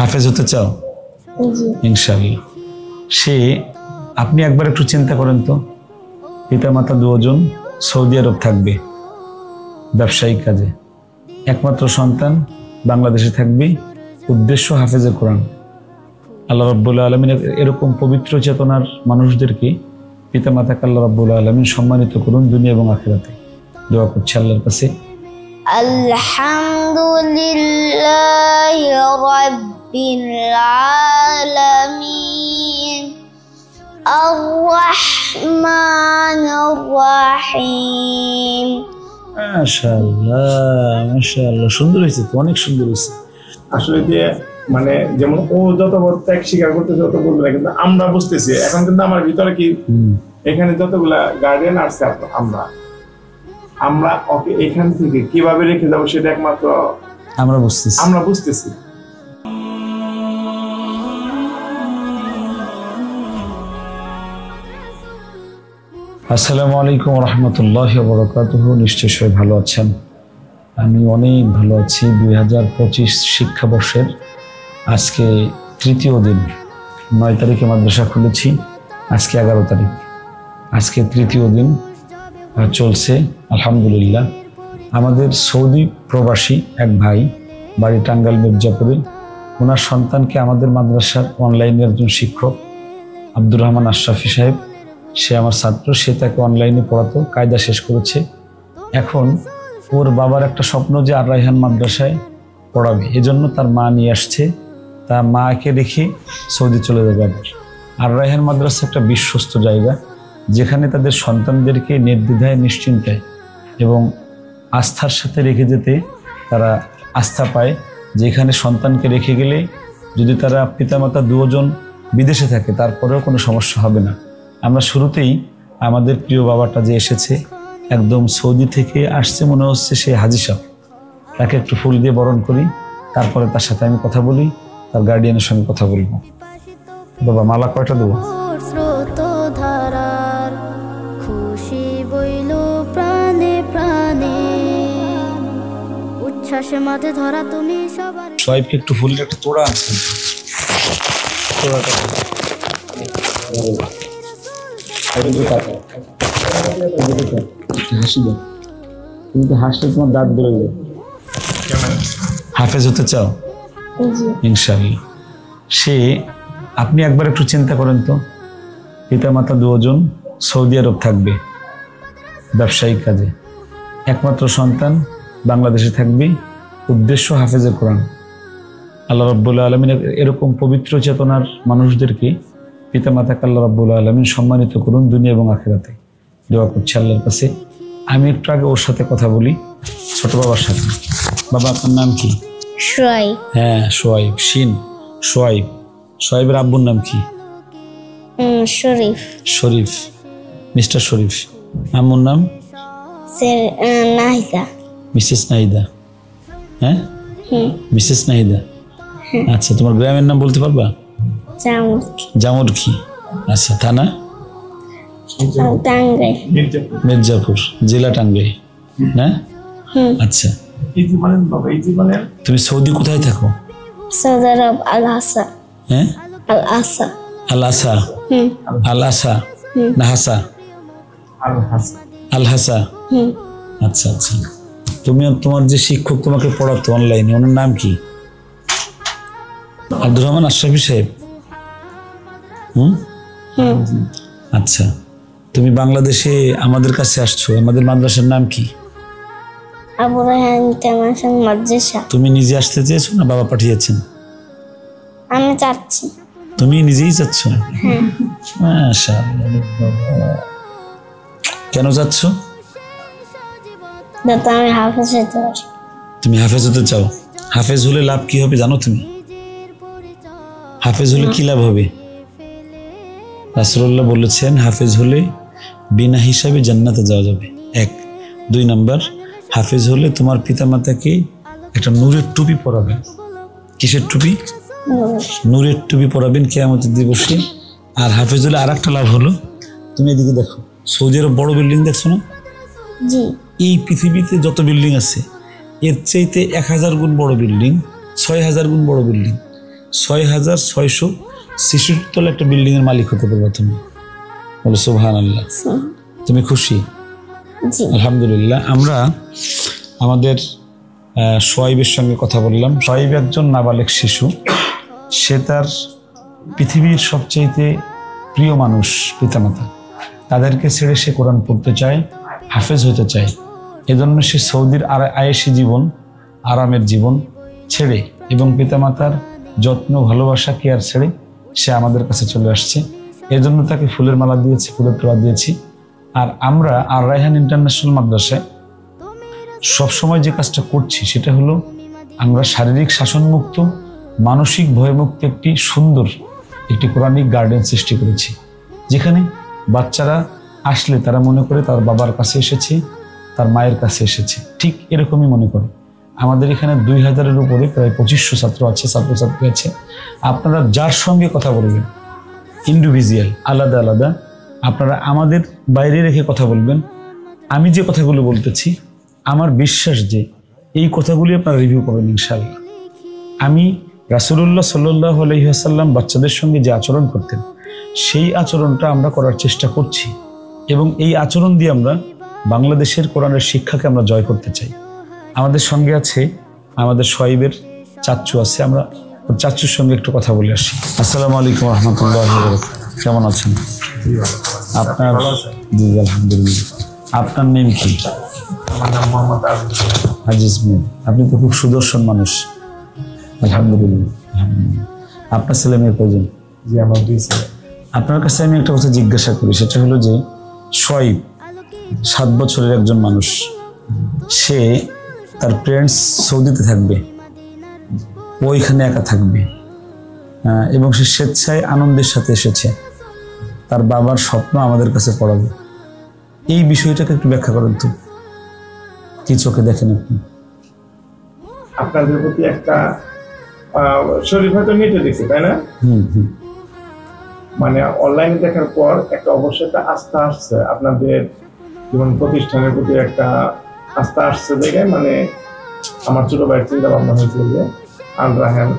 হাফেজ হতে চাও? ইনশাআল্লাহ। সে আপনি একবার একটু চিন্তা করেন তো, পিতামাতা দুজন সৌদি আরব থাকবে ব্যবসায়িক কাজে, একমাত্র সন্তান বাংলাদেশে থাকবে, উদ্দেশ্য হাফেজের কোরআন। আল্লাহ রাব্বুল আলামিন এরকম পবিত্র চেতনার মানুষদেরকে, পিতামাতাকে আল্লাহ রাব্বুল আলামিন সম্মানিত করুন দুনিয়া এবং আখিরাতে। দোয়া করছি আল্লাহর কাছে। আলহামদুলিল্লাহি রাব্বিল আলামিন আর রহমানির রহিম। মাশাআল্লাহ মাশাআল্লাহ, সুন্দর হয়েছে তো, অনেক সুন্দর হয়েছে। আসলে যে মানে যেমন ও যত বড় ত্যাগ স্বীকার করতেছে তত বলবে না, কিন্তু আমরা বুঝতেছি এখন। কিন্তু আমার ভিতরে কি এখানে যতগুলা গার্ডিয়ান আসছে আমরা ওকে এখান থেকে কিভাবে রেখে যাবো সেটা একমাত্র আমরা বুঝতেছি। আসসালামু আলাইকুম রহমতুল্লাহি ওয়া বারাকাতুহু। নিশ্চয়ই সবাই ভালো আছেন, আমি অনেক ভালো আছি। 2025 শিক্ষাবর্ষের আজকে তৃতীয় দিন। 9 তারিখে মাদ্রাসা খুলেছি, আজকে 11 তারিখ, আজকে তৃতীয় দিন চলছে আলহামদুলিল্লাহ। আমাদের সৌদি প্রবাসী এক ভাই, বাড়ি টাঙ্গাইল মির্জাপুরে, ওনার সন্তানকে আমাদের মাদ্রাসার অনলাইনের একজন শিক্ষক আব্দুর রহমান আশরাফি সাহেব, সে আমার ছাত্র, সে তাকে অনলাইনে পড়াতো, কায়দা শেষ করেছে। এখন ওর বাবার একটা স্বপ্ন যে আর রায়হান মাদ্রাসায় পড়াবে, এজন্য তার মা নিয়ে আসছে, তার মাকে রেখে সৌদি চলে যাবে। আর রায়হান মাদ্রাসা একটা বিশ্বস্ত জায়গা, যেখানে তাদের সন্তানদেরকে নির্দ্বিধায় নিশ্চিন্তায় এবং আস্থার সাথে রেখে যেতে তারা আস্থা পায়, যেখানে সন্তানকে রেখে গেলে যদি তারা পিতামাতা দুজন বিদেশে থাকে তারপরেও কোনো সমস্যা হবে না। আমরা শুরুতেই আমাদের প্রিয় বাবাটা যে এসেছে একদম সৌদি থেকে আসছে, মনে হচ্ছে সে হাজী সাহেব, তাকে একটু ফুল দিয়ে বরণ করি, তারপরে তার সাথে আমি কথা বলি, তার গার্ডিয়ানের সঙ্গে কথা বলবো। বাবা মালা কয়টা দেবো? খুশি বইল প্রাণে প্রাণে, উচ্ছ্বাসে মাঝে ধরা তুমি সবার। সোহাইবকে একটু ফুলের একটা তোড়া আছে, তোড়াটা হাসি দাও, তুমি তো হাসলে তোমার দাঁত বেরো যাবে। হাফেজ হতে চাও? ইনশাআল্লাহ। সে আপনি একবার একটু চিন্তা করেন তো, পিতামাতা দুজন সৌদি আরব থাকবে ব্যবসায়িক কাজে, একমাত্র সন্তান বাংলাদেশে থাকবে, উদ্দেশ্য হাফেজের কোরআন। আল্লাহ রাব্বুল আলামিন এরকম পবিত্র চেতনার মানুষদেরকে, পিতামাতাকে আল্লাহ রাব্বুল আলামিন সম্মানিত করুন দুনিয়া এবং আখিরাতে। দোয়া করছি আল্লাহর কাছে। আমি একটু আগে ওর সাথে কথা বলি, ছোট বাবার সাথে। বাবা আপনার নাম কি? সোহাইব। হ্যাঁ সোহাইব, শিন সোহাইব। সোহাইবের আব্বুর নাম কি? শরীফ। শরীফ, মিস্টার শরীফ। আম্মুর নাম? নাহিদা। মিসেস নাহিদা। হ্যাঁ মিসেস নাহিদা। আচ্ছা, তোমার গ্রামের নাম বলতে পারবা? জামুর কি? আচ্ছা, থানা? টাঙ্গাইল। মির্জাপুর, জেলা টাঙ্গাইল না? আচ্ছা, তুমি সৌদি কোথায় থাকো? সৌদি আরব আল হাসা। হ্যাঁ আল আসা। আল আসা? আল আসা না হাসা? আল হাসা। আচ্ছা আচ্ছা, তুমি তোমার যে শিক্ষক তোমাকে পড়াতো অনলাইনে, ওনার নাম কি? আব্দুর রহমান আশরাফি সাহেব। আচ্ছা, তুমি বাংলাদেশে আমাদের কাছে আসছো, আমাদের মাদ্রাসার নাম কি? আবু রায়হান ইন্টারন্যাশনাল মাদ্রাসা। তুমি নিজে আসতে চেয়েছো না বাবা পাঠিয়েছেন? আমি চাচ্ছি। তুমি নিজেই চাচ্ছ? মাশাআল্লাহ। কেন যাচ্ছ? যাতে আমি হাফেজ হতে পারি। তুমি হাফেজ হতে চাও? হাফেজ হলে লাভ কি হবে জানো তুমি? হাফেজ হলে কি লাভ হবে? রাসূলুল্লাহ বলেছেন হাফেজ হলে বিনা হিসাবে জান্নাতে যাওয়া যাবে। 1, 2 নাম্বার, হাফেজ হলে তোমার পিতামাতাকে একটা নূরের টুপি পরাবেন। কিসের টুপি? নূরের টুপি পরাবেন কিয়ামতের দিবসে। আর হাফেজ হলে আর একটা লাভ হলো, তুমি এদিকে দেখো, সৌদি আরব বড় বিল্ডিং দেখছো না? জি। এই পৃথিবীতে যত বিল্ডিং আছে এর চাইতে 1000 গুণ বড় বিল্ডিং, 6000 গুণ বড় বিল্ডিং। 6,666 তলা একটা বিল্ডিং এর মালিক হতে পারবে তুমি। বলো সুবহানাল্লাহ। তুমি খুশি? জি। আলহামদুলিল্লাহ। আমরা আমাদের সোয়াইবের সঙ্গে কথা বললাম। সোয়াইব একজন নাবালেক শিশু, সে তার পৃথিবীর সবচেয়ে প্রিয় মানুষ পিতামাতা, তাদেরকে ছেড়ে সে কোরআন পড়তে চায়, হাফেজ হতে চায়। এজন্য সে সৌদির আয়েশি জীবন, আরামের জীবন ছেড়ে এবং পিতামাতার যত্ন, ভালোবাসা, কেয়ার ছেড়ে সে আমাদের কাছে চলে আসছে। এজন্য তাকে ফুলের মালা দিয়েছি, ফুলের তোড়া দিয়েছি। আর আমরা আর রায়হান ইন্টারন্যাশনাল মাদ্রাসায় সবসময় যে কাজটা করছি সেটা হলো আমরা শারীরিক শাসনমুক্ত, মানসিক ভয়মুক্ত একটি সুন্দর একটি কোরআনিক গার্ডেন সৃষ্টি করেছি, যেখানে বাচ্চারা আসলে তারা মনে করে তার বাবার কাছে এসেছে, তার মায়ের কাছে এসেছে। ঠিক এরকমই মনে করে। আমাদের এখানে 2000-এর উপরে প্রায় 2500 ছাত্র আছে, ছাত্রছাত্রী আছে। আপনারা যার সঙ্গে কথা বলবেন ইন্ডিভিজুয়াল, আলাদা আলাদা, আপনারা আমাদের বাইরে রেখে কথা বলবেন। আমি যে কথাগুলো বলতেছি আমার বিশ্বাস যে এই কথাগুলি আপনারা রিভিউ করবেন ইনশাআল্লাহ। আমি রাসূলুল্লাহ সাল্লাল্লাহু আলাইহি ওয়াসাল্লাম বাচ্চাদের সঙ্গে যে আচরণ করতেন সেই আচরণটা আমরা করার চেষ্টা করছি, এবং এই আচরণ দিয়ে আমরা বাংলাদেশের কোরআনের শিক্ষাকে আমরা জয় করতে চাই। আমাদের সঙ্গে আছে আমাদের সোয়াইবের চাচ্চু আছে, আমরা ওর চাচ্চুর সঙ্গে একটু কথা বলে আসি। আসসালামু আলাইকুম রহমতুল্লাহ, কেমন আছেন? আপনার? জি আলহামদুলিল্লাহ। আপনার নেম কি? আমার নাম মোহাম্মদ আজিজ মিয়া। আপনি তো খুব সুদর্শন মানুষ। আলহামদুলিল্লাহ। আপনার ছেলে মেয়ে কয়জন? জি আমার 2 ছেলে। আপনার কাছে আমি একটা কথা জিজ্ঞাসা করি, সেটা হলো যে সোয়াইব 7 বছরের একজন মানুষ, সে তার প্যারেন্টস সৌদিতে থাকবে, ওইখানে একা থাকবে, এবং সে স্বেচ্ছায় আনন্দের সাথে এসেছে। তার বাবার স্বপ্ন আমাদের কাছে পড়াবে। এই বিষয়টাকে একটু ব্যাখ্যা করেন তো, কি চোখে দেখেন আপনি? আপনাদের প্রতি একটা শরীর হয়তো নেটে দেখছে, তাই না? মানে অনলাইনে দেখার পর একটা অবশ্যই একটা আস্থা আসছে, আপনাদের জীবন প্রতিষ্ঠানের প্রতি একটা আস্থা আসছে দেখে মানে আমার ছোট ভাইয়ের চিন্তা ভাবনা হয়েছিল যে আল রায়হান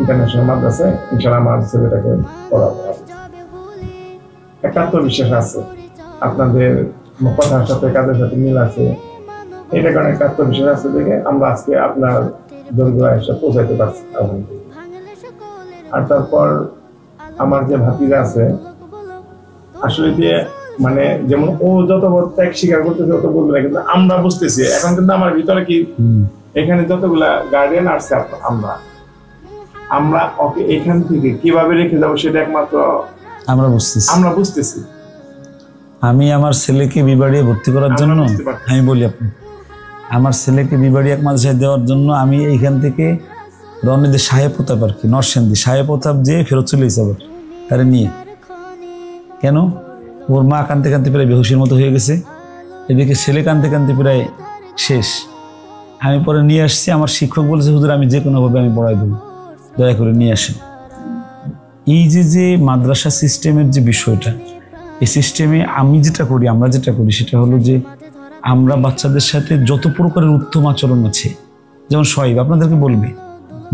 ইন্টারন্যাশনাল মাদ্রাসায় ইনশাআল্লাহ আমার ছেলেটাকে পড়াবো। একটা আত্মবিশ্বাস আছে, আপনাদের কথার সাথে কাজের সাথে মিল আছে, এটা কারণে একটা আত্মবিশ্বাস আছে দেখে আমরা আজকে আপনার দরজা এসে পৌঁছাইতে পারছি। আর তারপর আমার যে ভাতিজা আছে, আসলে যে মানে যেমন ও যত বড় ত্যাগ স্বীকার করতেছে তত বলবে না, কিন্তু আমরা বুঝতেছি এখন কিন্তু আমার ভিতরে কি এখানে যতগুলা গার্ডিয়ান আসছে আমরা ওকে এখান থেকে কিভাবে রেখে যাবো সেটা একমাত্র আমরা বুঝতেছি। আমি আমার ছেলেকে বিবাড়িয়ে ভর্তি করার জন্য আমি বলি আপনি, আমার ছেলেকে বিবাড়ি এক মাদ্রাসায় দেওয়ার জন্য আমি এইখান থেকে রনিদের সাহেব প্রতাপ আর কি, নরসেন্দি সাহেব প্রতাপ যে ফেরত চলে এসে আবার তারা নিয়ে। কেন? ওর মা কাঁদতে কাঁদতে প্রায় বেহুশের মতো হয়ে গেছে, এদিকে ছেলে কাঁদতে কাঁদতে প্রায় শেষ। আমি পরে নিয়ে আসছি, আমার শিক্ষক বলেছে হুজুর আমি যে কোনোভাবে আমি পড়াই দেবো, দয়া করে নিয়ে আসেন। এই যে মাদ্রাসা সিস্টেমের যে বিষয়টা, এই সিস্টেমে আমি যেটা করি, আমরা যেটা করি সেটা হলো যে আমরা বাচ্চাদের সাথে যত প্রকারের উত্তম আচরণ আছে, যেমন সোয়াইব আপনাদেরকে বলবে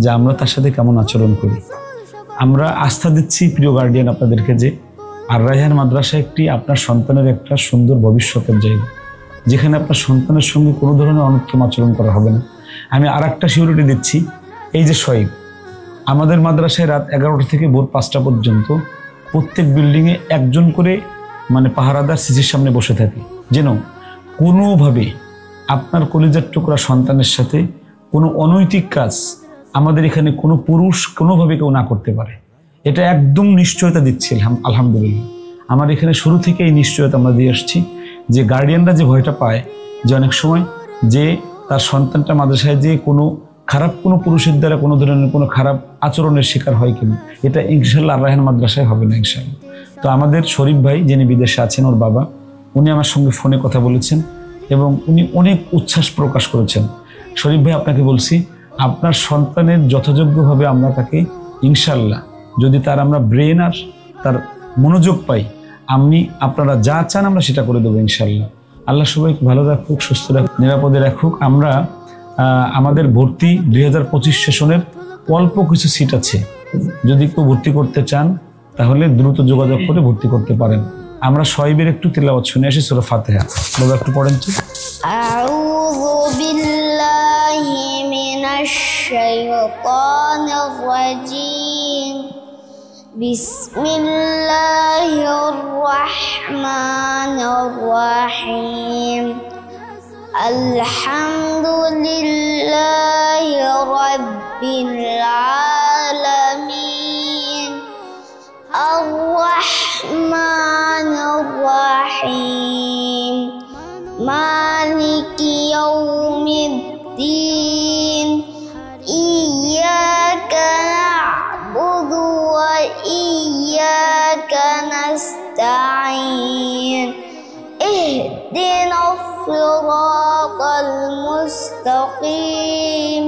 যে আমরা তার সাথে কেমন আচরণ করি। আমরা আস্থা দিচ্ছি প্রিয় গার্ডিয়ান আপনাদেরকে যে আর রায়হান মাদ্রাসা একটি আপনার সন্তানের একটা সুন্দর ভবিষ্যতের জায়গা, যেখানে আপনার সন্তানের সঙ্গে কোনো ধরনের অনুত্তম আচরণ করা হবে না। আমি আর একটা সিউরিটি দিচ্ছি, এই যে সোয়াইব, আমাদের মাদ্রাসায় রাত 11টা থেকে ভোর 5টা পর্যন্ত প্রত্যেক বিল্ডিংয়ে একজন করে মানে পাহারাদার সিসির সামনে বসে থাকে, যেন কোনোভাবে আপনার কলিজার টুকরা সন্তানের সাথে কোনো অনৈতিক কাজ আমাদের এখানে কোনো পুরুষ কোনোভাবে কেউ না করতে পারে। এটা একদম নিশ্চয়তা দিচ্ছি আলহামদুলিল্লাহ। আমার এখানে শুরু থেকে এই নিশ্চয়তা আমরা দিয়ে আসছি, যে গার্ডিয়ানরা যে ভয়টা পায় যে অনেক সময় যে তার সন্তানটা মাদ্রাসায় যে কোনো খারাপ কোনো পুরুষের দ্বারা কোনো ধরনের কোনো খারাপ আচরণের শিকার হয় কিনা, এটা ইনশাল্লাহ আর রায়হান মাদ্রাসায় হবে না ইনশাল্লাহ। তো আমাদের শরীফ ভাই যিনি বিদেশে আছেন, ওর বাবা, উনি আমার সঙ্গে ফোনে কথা বলেছেন এবং উনি অনেক উচ্ছ্বাস প্রকাশ করেছেন। শরীফ ভাই আপনাকে বলছি, আপনার সন্তানের যথাযোগ্যভাবে আমরা তাকে ইনশাল্লাহ, যদি তার আমরা ব্রেন আর তার মনোযোগ পাই, আপনারা যা চান আমরা সেটা করে দেবো ইনশাল্লাহ। আল্লাহ সবাইকে ভালো রাখুক, সুস্থ রাখুক, নিরাপদে রাখুক। আমরা আমাদের ভর্তি 2025 সেশনের অল্প কিছু সিট আছে, যদি কেউ ভর্তি করতে চান তাহলে দ্রুত যোগাযোগ করে ভর্তি করতে পারেন। আমরা শোয়েবের একটু তিলাওয়াত শুনে আসি সূরা ফাতিহা। বাবা একটু পড়েন তো। আউযু বিল্লাহি মিনাশ শাইতানির রাজীম। বিসমিল্লাহির রহমানির রহিম। আলহামদুলিল্লাহি রাব্বিল আলামিন। আর-রহমানির রহিম। মালিকি ইয়াউমিদ্দিন। ইয়্যাকা না'বুদু ওয়া ইয়্যাকা নাস্তাঈন। ইহদিনাস সিরাতাল মুস্তাকিম।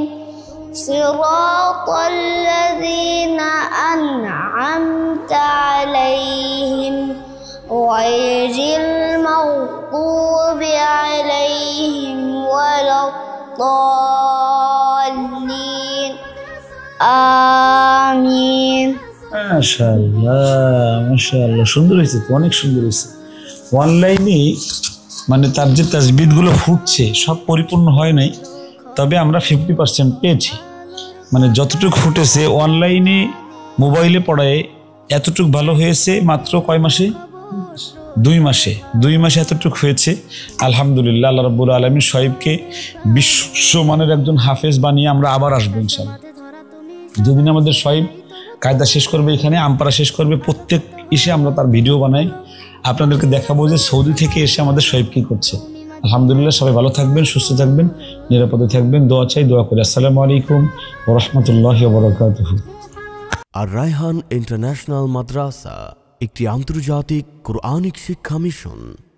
সিরাতাল লাযীনা আন'আমতা আলাইহিম গায়রিল মাগদুবি আলাইহিম ওয়ালাদ-দাল্লিন। আমিন। মাশাআল্লাহ মাশাআল্লাহ, সুন্দর হয়েছে তো, অনেক সুন্দর হয়েছে। অনলাইনে মানে তার যে তাজবিদগুলো ফুটছে সব পরিপূর্ণ হয় নাই, তবে আমরা 50% পেয়েছি। মানে যতটুকু ফুটেছে অনলাইনে মোবাইলে পড়ায় এতটুকু ভালো হয়েছে মাত্র কয় মাসে? 2 মাসে। 2 মাসে এতটুকু হয়েছে। আলহামদুলিল্লাহ, আল্লাহ রাব্বুল আলামিন শোয়েবকে বিশ্বমানের একজন হাফেজ বানিয়ে আমরা আবার আসবো ইনশাআল্লাহ। যেদিন আমাদের শোয়েব কায়দা শেষ করবে, এখানে আমপারা শেষ করবে, প্রত্যেক এসে আমরা তার ভিডিও বানাই, আপনাদেরকে দেখাবো যে সৌদি থেকে এসে আমাদের শোয়েব কি করছে। আলহামদুলিল্লাহ, সবাই ভালো থাকবেন, সুস্থ থাকবেন, নিরাপদে থাকবেন। দোয়া চাই, দোয়া করি। আসসালামু আলাইকুম ওয়া রাহমাতুল্লাহি ওয়া বারাকাতুহু। আর রায়হান ইন্টারন্যাশনাল মাদ্রাসা একটি আন্তর্জাতিক কোরআনিক শিক্ষা মিশন।